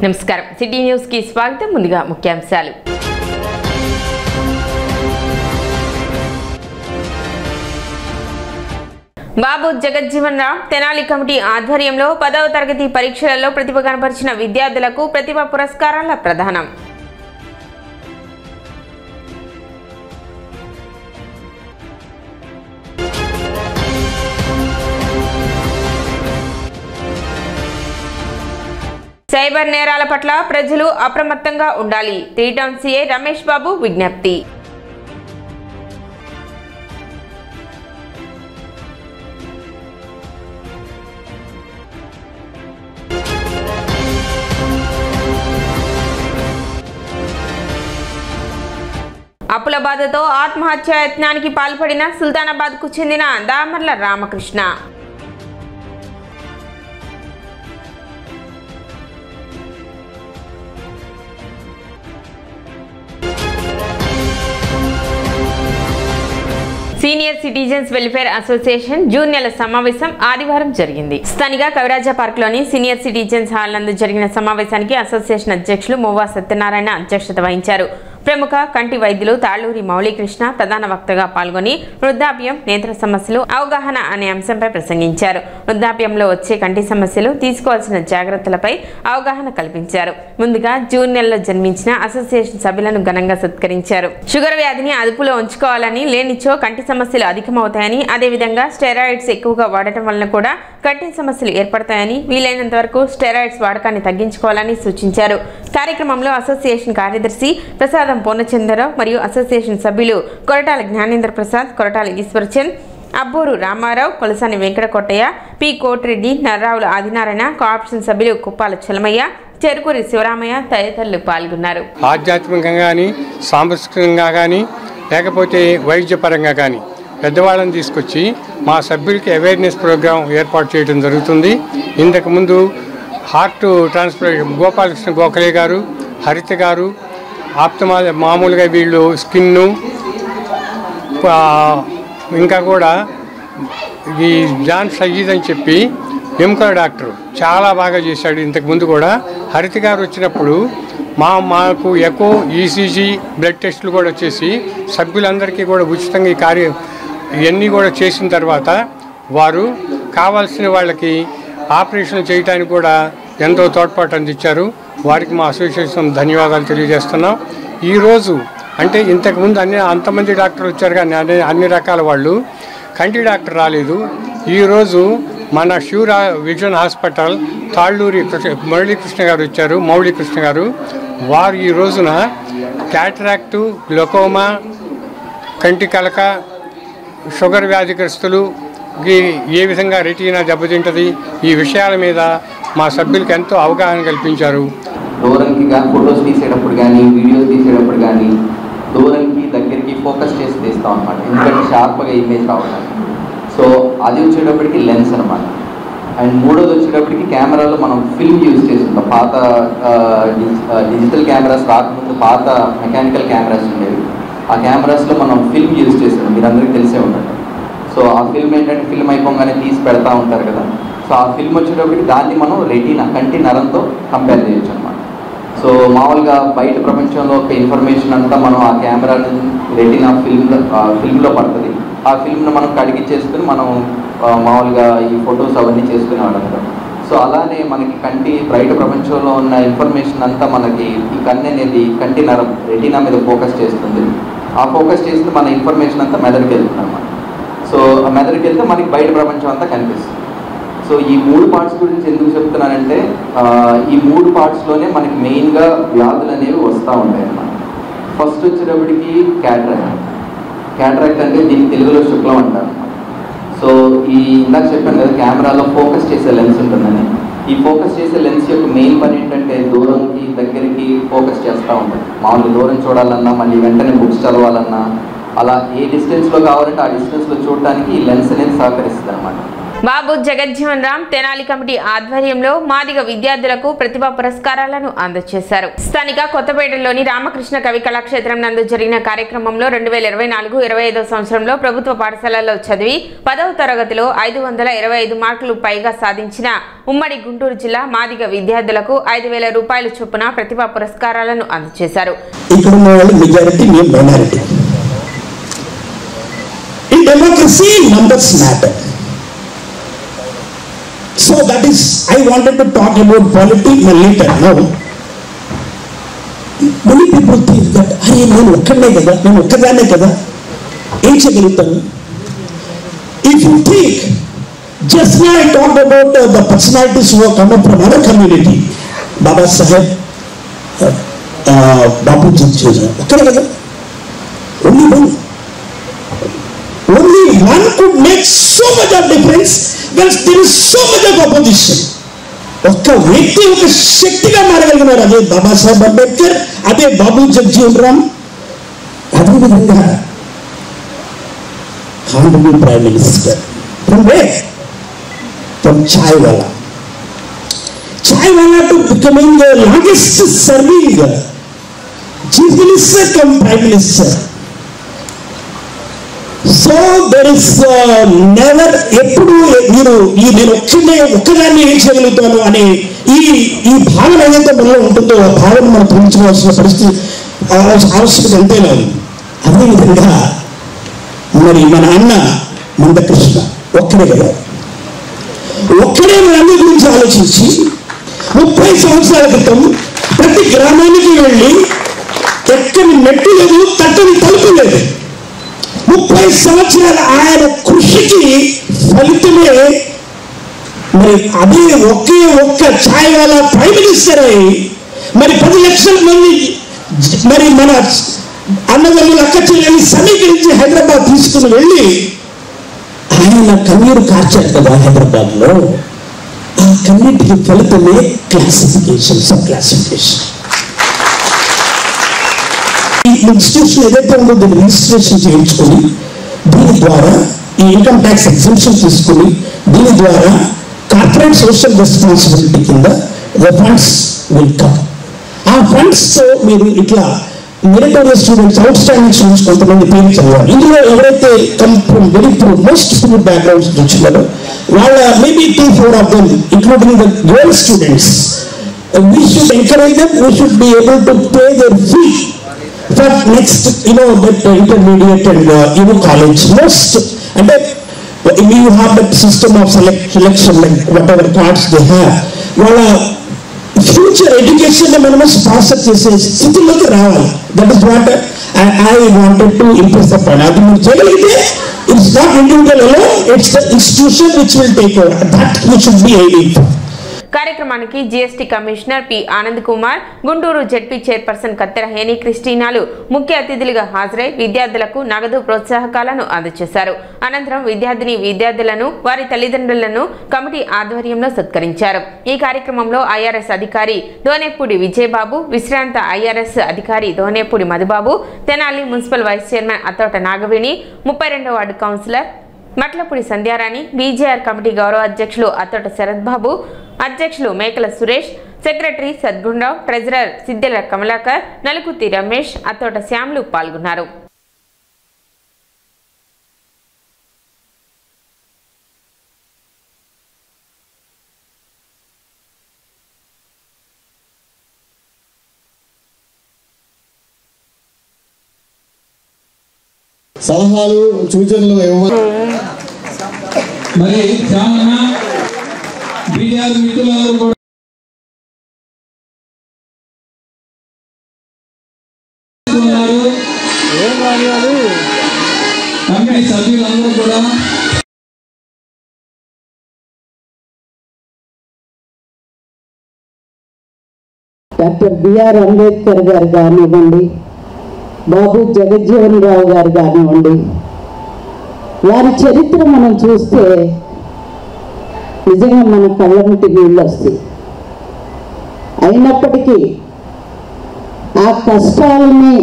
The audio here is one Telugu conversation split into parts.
నమస్కారం సిటీ న్యూస్ కి స్వాగతం ముందుగా ముఖ్యాంశాలు బాబు జగజ్జీవన్ రామ్ తెనాలి కమిటీ ఆధ్వర్యంలో 10వ తరగతి పరీక్షలలో ప్రతిభ కనబరిచిన విద్యార్థులకు ప్రతిభ పురస్కారాల ప్రదానం సైబర్ నేరాల పట్ల ప్రజలు అప్రమత్తంగా ఉండాలి త్రీటౌన్ సీఐ రమేష్ బాబు విజ్ఞప్తి అప్పుల బాధతో ఆత్మహత్య యత్నానికి పాల్పడిన సుల్తానాబాద్కు చెందిన Damarla Ramakrishna senior citizens welfare association June నెల సమావేశం ఆదివారం జరిగింది. స్థానిక కవిరాజ పార్క్ లోని సీనియర్ సిటిజన్స్ హాల్ నందు జరిగిన సమావేశానికి అసోసియేషన్ అధ్యక్షులు మోవా సత్యనారాయణ అధ్యక్షత వహించారు. ప్రముఖ కంటి వైద్యులు తాళ్లూరి మౌళీకృష్ణ ప్రధాన వక్తగా పాల్గొని వృద్ధాప్యం, నేత్ర సమస్యలు, అవగాహన అనే అంశంపై ప్రసంగించారు. వృద్ధాప్యంలో వచ్చే కంటి సమస్యలు, తీసుకోవాల్సిన జాగ్రత్తలపై అవగాహన కల్పించారు. ముందుగా జూన్ నెలలో జన్మించిన అసోసియేషన్ సభ్యులను ఘనంగా సత్కరించారు. షుగర్ వ్యాధిని అదుపులో ఉంచుకోవాలని, లేనిచో కంటి సమస్యలు అధికమవుతాయని, అదేవిధంగా స్టెరాయిడ్స్ ఎక్కువగా వాడటం వలన కూడా కంటి సమస్యలు ఏర్పడతాయని, వీలైనంత వరకు స్టెరాయిడ్స్ వాడకాన్ని తగ్గించుకోవాలని సూచించారు. కార్యక్రమంలో అసోసియేషన్ కార్యదర్శి ప్రసాదం పూర్ణచంద్రరావు మరియు అసోసియేషన్ సభ్యులు కొరటాల జ్ఞానేంద్ర ప్రసాద్, కొరటాల ఈశ్వర్చంద్, అబ్బూరు రామారావు, కొలసాని వెంకటకొట్టయ్య, పి కోటిరెడ్డి, నర్రావుల ఆదినారాయణ, కోఆప్షన్ సభ్యులు కుప్పాల చలమయ్య, చెరుకూరి శివరామయ్య తదితరులు పాల్గొన్నారు. ఆధ్యాత్మికంగా కానీ, సాంస్కృతికంగా కానీ, లేకపోతే వైద్యపరంగా కానీ పెద్దవాళ్ళని తీసుకొచ్చి మా సభ్యులకి అవేర్నెస్ ప్రోగ్రాం ఏర్పాటు చేయడం జరుగుతుంది. ఇంతకుముందు హార్ట్ ట్రాన్స్ప్లాంట్ గోపాలకృష్ణ గోఖలే గారు, హరిత గారు, మామూలుగా వీళ్ళు స్కిన్ను, ఇంకా కూడా ఈ జాన్ సయీద్ అని చెప్పి ఎముకల డాక్టర్ చాలా బాగా చేశాడు. ఇంతకుముందు కూడా హరిత గారు వచ్చినప్పుడు మాకు ఎకో, ఈసీజీ, బ్లడ్ టెస్టులు కూడా వచ్చేసి సభ్యులందరికీ కూడా ఉచితంగా ఈ కార్యం ఇవన్నీ కూడా చేసిన తర్వాత వారు కావాల్సిన వాళ్ళకి ఆపరేషన్ చేయడానికి కూడా ఎంతో తోడ్పాటు అందించారు. వారికి మా అసోసియేషన్ ధన్యవాదాలు తెలియజేస్తున్నాం. ఈరోజు అంటే ఇంతకుముందు అంతమంది డాక్టర్లు వచ్చారు కానీ అన్ని రకాల వాళ్ళు, కంటి డాక్టర్ రాలేదు. ఈరోజు మన sure vision hospital Talluri Moulikrishna గారు వారు ఈ రోజున క్యాటరాక్టు, గ్లకోమా, కంటి కలక, షుగర్ వ్యాధిగ్రస్తులు ఏ విధంగా రెటీనా దెబ్బతింటుంది ఈ విషయాల మీద మా సభ్యులకు ఎంతో అవగాహన కల్పించారు. దూరంకి ఫొటోస్ తీసేటప్పుడు కానీ, వీడియోస్ తీసేటప్పుడు కానీ దూరంకి దగ్గరికి ఫోకస్ చేసి తీస్తాం అనమాట, ఎందుకంటే షార్ప్గా ఇమేజ్ రావడానికి. సో అది వచ్చేటప్పటికి లెన్స్ అనమాట. అండ్ మూడోది వచ్చేటప్పటికి కెమెరాలో మనం ఫిల్మ్ యూజ్ చేస్తుంటాం. పాత డిజిటల్ కెమెరాస్ రాకముందు పాత మెకానికల్ కెమెరాస్ ఉండేవి. ఆ కెమెరాస్లో మనం ఫిల్మ్ యూజ్ చేస్తున్నాం, మీరు అందరికీ తెలిసే ఉంటుంది. సో ఆ ఫిల్మ్ ఏంటంటే ఫిల్మ్ అయిపోగానే తీసి పెడతా ఉంటారు కదా. సో ఆ ఫిల్మ్ వచ్చేటప్పటికి దాన్ని మనం రెటీనా, కంటి నరంతో కంపేర్ చేయొచ్చు అనమాట. సో మామూలుగా బయట ప్రపంచంలో ఒక ఇన్ఫర్మేషన్ అంతా మనం ఆ కెమెరా రెటీనా ఫిల్మ్లో పడుతుంది. ఆ ఫిల్మ్ను మనం కడిగిచ్చేసుకుని మనం మామూలుగా ఈ ఫొటోస్ అవన్నీ చేసుకుని వాడతాం. సో అలానే మనకి కంటి బయట ప్రపంచంలో ఉన్న ఇన్ఫర్మేషన్ అంతా మనకి ఈ కన్ను అనేది కంటి నరం రెటీనా మీద ఫోకస్ చేస్తుంది. ఆ ఫోకస్ చేస్తే మన ఇన్ఫర్మేషన్ అంతా మెదడుకి వెళ్తుంది అనమాట. సో ఆ మెదడుకి వెళ్తే మనకి బయట ప్రపంచం అంతా కనిపిస్తుంది. సో ఈ 3 పార్ట్స్ గురించి ఎందుకు చెప్తున్నానంటే ఈ 3 పార్ట్స్లోనే మనకి మెయిన్గా వ్యాధులు అనేవి వస్తూ ఉంటాయి అన్నమాట. ఫస్ట్ వచ్చేటప్పటికి క్యాటరాక్ట్ అంటే దీనికి తెలుగులో శుక్లం అంటారు. సో ఈ ఇందాక చెప్పాను కదా కెమెరాలో ఫోకస్ చేసే లెన్స్ ఉంటుందని. ఈ ఫోకస్ చేసే లెన్స్ యొక్క మెయిన్ పని ఏంటంటే దూరంకి దగ్గరికి ఫోకస్ చేస్తూ ఉంటుంది. మామూలు దూరం చూడాలన్నా, మళ్ళీ వెంటనే బుక్స్ చదవాలన్నా, అలా ఏ డిస్టెన్స్లో కావాలంటే ఆ డిస్టెన్స్లో చూడటానికి ఈ లెన్స్ అనేది సహకరిస్తుంది అనమాట. బాబు జగజ్జీవన్ రామ్ తెనాలి కమిటీ ఆధ్వర్యంలో మాదిగ విద్యార్థులకు ప్రతిభా పురస్కారాలను అందజేశారు. స్థానిక కొత్తపేటలోని రామకృష్ణ కవి కళాక్షేత్రం నందు జరిగిన కార్యక్రమంలో 2024-25 సంవత్సరంలో ప్రభుత్వ పాఠశాలలో చదివి 10వ తరగతిలో 525 మార్కులు పైగా సాధించిన ఉమ్మడి గుంటూరు జిల్లా మాదిగ విద్యార్థులకు 5,000 రూపాయల చొప్పున ప్రతిభా పురస్కారాలను అందజేశారు. So that is, I wanted to talk about politics later. Now, many people think that, "Arey, nenu okkadne kada, nenu okkadane kada, em cheyagalutanu." If you think, just now I talked about the personalities who have come up from our community, Baba Saheb, Babu Jagjeevan Ram, okkade kada, only one could make so much of difference when there is so much of opposition. ఒక్క వ్యక్తి ఒక శక్తిగా మారగలిగినారు. అదే బాబాసాహెబ్ అంబేద్కర్, అదే బాబు జగజీవన్ రామ్, అదేవిధంగా honourable prime minister from where, from chaiwala to becoming the longest serving chief minister cum prime minister. So there is never, ఎప్పుడు మీరు నేను ఒక్కదాన్ని ఏం చేయగలుగుతాను అనే ఈ భావన ఏదైతే మనలో ఉంటుందో ఆ భావన మనం పెంచుకోవాల్సిన పరిస్థితి ఆవశ్యకత ఎంతైనా ఉంది. అదేవిధంగా మరి మన అన్న మందకృష్ణ ఒక్కడే కదా, ఒక్కడే మన అన్ని గురించి ఆలోచించి 30 సంవత్సరాల క్రితం ప్రతి గ్రామానికి వెళ్ళి ఎక్కడి మెట్టు లేదు, తట్టని తలుపు లేదు. 30 సంవత్సరాల ఆయన కృషికి ఫలితమే మరి అదే ఒక్క చాయ్వాలా ప్రైమ్ మినిస్టర్ అయి మరి 10 లక్షల మంది మరి మన అన్నదమ్ముల అక్క చెల్లెల్ని సమీకరించి హైదరాబాద్ తీసుకుని వెళ్ళి ఆయన కన్నీరు కార్చారు కదా హైదరాబాద్ లో. ఆ కన్నీటికి ఫలితమే క్లాసిఫికేషన్, సబ్ క్లాసిఫికేషన్. ఈ ఇన్స్టిట్యూషన్ ఏదైతే ఉందో దీన్ని రిజిస్ట్రేషన్ చేయించుకొని దీని ద్వారా ఈ ఇన్కమ్ ట్యాక్స్ ఎగ్జంప్షన్ తీసుకుని దీని ద్వారా కార్పొరేట్ సోషల్ రెస్పాన్సిబిలిటీ కింద ద ఫండ్స్ విల్ కమ్. ఆ ఫండ్స్ తో మీరు ఇట్లా meritorious students, outstanding students కొంతమంది పేరు చదవాలి. ఇందులో ఎవరైతే come from very most full backgrounds వచ్చినారో వాళ్ళ maybe 2-4 of them, including the girl students, we should encourage them, we should be able to pay their fee for next, that intermediate and college. Most, and we have that system of selection, like whatever cards they have. వాళ్ళ ఫ్యూచర్ ఎడ్యుకేషన్ మనము స్పాన్సర్ చేసే స్థితిలోకి రావాలి. That is what I wanted to impress upon. అది మీరు చేయగలిగితే it's not individual alone, it's the institution which will take over. That we should be aiming for. కార్యక్రమానికి GST commissioner P Anand Kumar, Guntur ZP chairperson Kattera Heni క్రిస్టీనాలు ముఖ్య అతిథులుగా హాజరై విద్యార్థులకు నగదు ప్రోత్సాహకాలను అందజేశారు. అనంతరం విద్యార్థులను వారి తల్లిదండ్రులను కమిటీ ఆధ్వర్యంలో సత్కరించారు. ఈ కార్యక్రమంలో ఐఆర్ఎస్ అధికారి దోనేపూడి విజయబాబు, విశ్రాంత ఐఆర్ఎస్ అధికారి Doneepudi Madhubabu, Tenali municipal vice chairman Attota Nagaveni, 32వ ward councillor Matlapudi Sandhyarani, BJR committee గౌరవ అధ్యక్షులు అత్తోట శరత్ బాబు, అధ్యక్షులు మేకల సురేష్, సెక్రటరీ సద్గుంరావు, ట్రెజరర్ సిద్దెల కమలాకర్, నలుకుతి రమేష్, అత్తోట శ్యామ్లు పాల్గొన్నారు. సలహాలు సూచనలు ఇవ్వాలి. మరి శ్యామన్న బీఆర్ మిత్రులందరూ కూడా కమిటీ సభ్యులందరూ కూడా డాక్టర్ బిఆర్ అంబేద్కర్ గారు కానివ్వండి, బాబు జగజ్జీవన్ రావు గారు కానివ్వండి, వారి చరిత్ర మనం చూస్తే నిజంగా మన కళ్ళముటి నీళ్ళు వస్తాయి. అయినప్పటికీ ఆ కష్టాలని,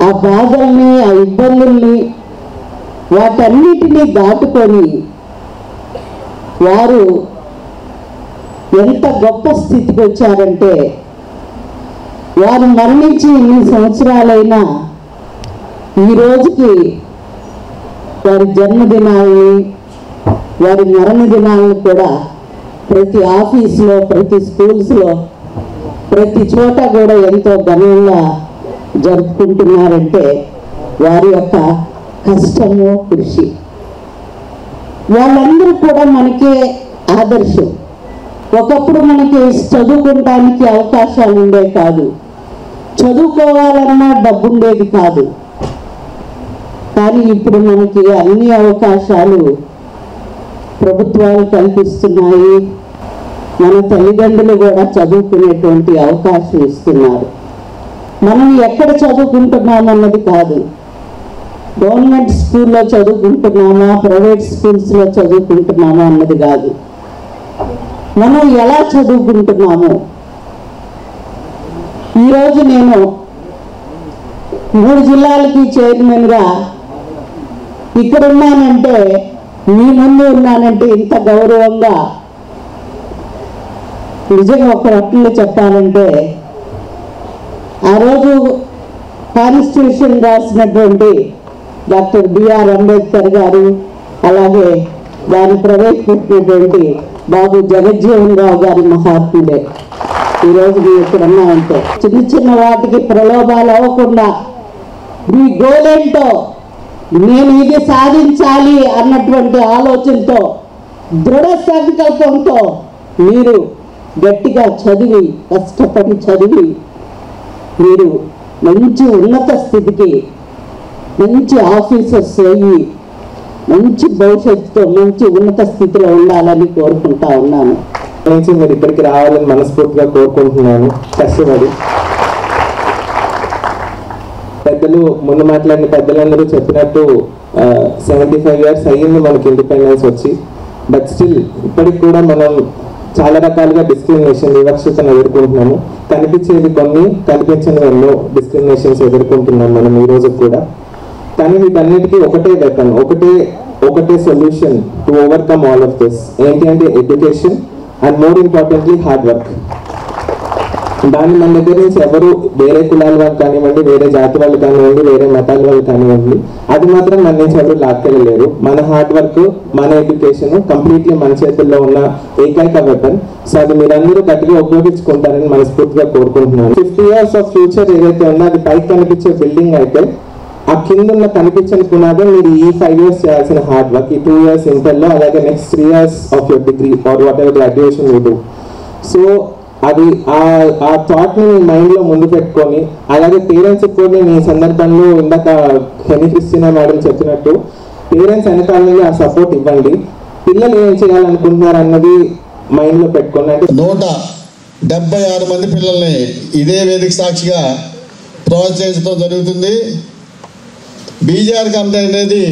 ఆ బాధల్ని, ఆ ఇబ్బందుల్ని వాటన్నిటినీ దాటుకొని వారు ఎంత గొప్ప స్థితికి వచ్చారంటే, వారు మరణించి ఇన్ని సంవత్సరాలైనా ఈ రోజుకి వారి జన్మదినాలని, వారి మరణ దినాలను కూడా ప్రతి ఆఫీసులో, ప్రతి స్కూల్స్లో, ప్రతి చోట కూడా ఎంతో ఘనంగా జరుపుకుంటున్నారంటే వారి యొక్క కష్టము, కృషి. వాళ్ళందరూ కూడా మనకే ఆదర్శం. ఒకప్పుడు మనకి చదువుకోవడానికి అవకాశాలు ఉండే కాదు, చదువుకోవాలన్నా డబ్బు ఉండేది కాదు. కానీ ఇప్పుడు మనకి అన్ని అవకాశాలు ప్రభుత్వాలు కల్పిస్తున్నాయి. మన తల్లిదండ్రులు కూడా చదువుకునేటువంటి అవకాశం ఇస్తున్నారు. మనం ఎక్కడ చదువుకుంటున్నాం అన్నది కాదు, గవర్నమెంట్ స్కూల్లో చదువుకుంటున్నామా, ప్రైవేట్ స్కూల్స్లో చదువుకుంటున్నామా అన్నది కాదు, మనం ఎలా చదువుకుంటున్నాము. ఈరోజు నేను 3 జిల్లాలకి చైర్మన్గా ఇక్కడ ఉన్నానంటే, మీ ముందు ఉన్నానంటే ఇంత గౌరవంగా, నిజంగా ఒక రకంగా చెప్పాలంటే, ఆ రోజు కాన్స్టిట్యూషన్ రాసినటువంటి డాక్టర్ బిఆర్ అంబేద్కర్ గారు, అలాగే దాన్ని ప్రవేశపెట్టినటువంటి బాబు జగజ్జీవన్ రావు గారి మహాత్ములే ఈరోజు మేము ఇక్కడ ఉన్నామంటే. చిన్న చిన్న వాటికి ప్రలోభాలు అవ్వకుండా, మీ గోల్ ఏంటో, నేను ఇది సాధించాలి అన్నటువంటి ఆలోచనతో, దృఢ సంకల్పంతో మీరు గట్టిగా చదివి, కష్టపడి చదివి మీరు మంచి ఉన్నత స్థితికి, మంచి ఆఫీసర్స్ అయ్యి మంచి భవిష్యత్తుతో మంచి ఉన్నత స్థితిలో ఉండాలని కోరుకుంటా ఉన్నాను. మీరు ఇక్కడికి రావాలని మనస్ఫూర్తిగా కోరుకుంటున్నాను. కష్టపడి పెద్దలు ముందు మాట్లాడిన పెద్దలందరూ చెప్పినట్టు 75 years అయ్యింది మనకి ఇండిపెండెన్స్ వచ్చి. బట్ స్టిల్ ఇప్పటికి కూడా మనం చాలా రకాలుగా డిస్క్రిమినేషన్, వివక్షతను ఎదుర్కొంటున్నాము. కనిపించేది కొన్ని, కనిపించని ఎన్నో డిస్క్రిమినేషన్స్ ఎదుర్కొంటున్నాం మనం ఈ రోజు కూడా. కానీ వీటన్నిటికీ ఒకటే వెపన్, ఒకటే solution to overcome all of this. ఏంటి అంటే education and more importantly hard work. దాన్ని మన దగ్గర నుంచి ఎవరు, వేరే కులాల వాళ్ళు కానివ్వండి, వేరే జాతి వాళ్ళు కానివ్వండి, వేరే మతాల వాళ్ళు కానివ్వండి, అది మాత్రం మన నుంచి ఎవరు లాక్కెళ్ళలేరు. మన హార్డ్ వర్క్, మన ఎడ్యుకేషన్ కంప్లీట్లీ మన చేతుల్లో ఉన్న ఏకైక వెపన్. సో అది మీరందరూ గట్టిగా ఉపయోగించుకుంటారని మనస్ఫూర్తిగా కోరుకుంటున్నాను. 50 years ఆఫ్ ఫ్యూచర్ ఏదైతే ఉందో అది పైకి కనిపించే బిల్డింగ్ అయితే, ఆ కింద ఉన్న కనిపించని పునాదే మీరు ఈ 5 years చేయాల్సిన హార్డ్ వర్క్, ఈ 2 years ఇంటర్లో, అలాగే next 3 years of your degree or what ever graduation you do. So అది ఆ థాట్ని మీ మైండ్లో ముందు పెట్టుకొని, అలాగే పేరెంట్స్కి కూడా ఈ సందర్భంలో ఇందాక హెనీ క్రిస్టినా మేడం చెప్పినట్టు పేరెంట్స్ వెనకాలని ఆ సపోర్ట్ ఇవ్వండి. పిల్లలు ఏం చేయాలనుకుంటున్నారు అన్నది మైండ్లో పెట్టుకోండి. అంటే 176 మంది పిల్లల్ని ఇదే వేదిక సాక్షిగా ప్రోత్సహించడం జరుగుతుంది. బీజేఆర్ కమిటీ అనేది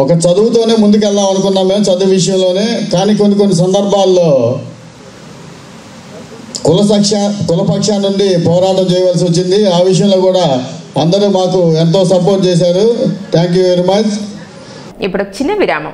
ఒక చదువుతోనే ముందుకెళ్దాం అనుకున్నాం మేము, చదువు విషయంలోనే. కానీ కొన్ని సందర్భాల్లో కులపక్షా నుండి పోరాటం చేయవలసి వచ్చింది. ఆ విషయంలో కూడా అందరూ మాకు ఎంతో సపోర్ట్ చేశారు. Thank you very much. ఇప్పుడు చిన్న విరామం.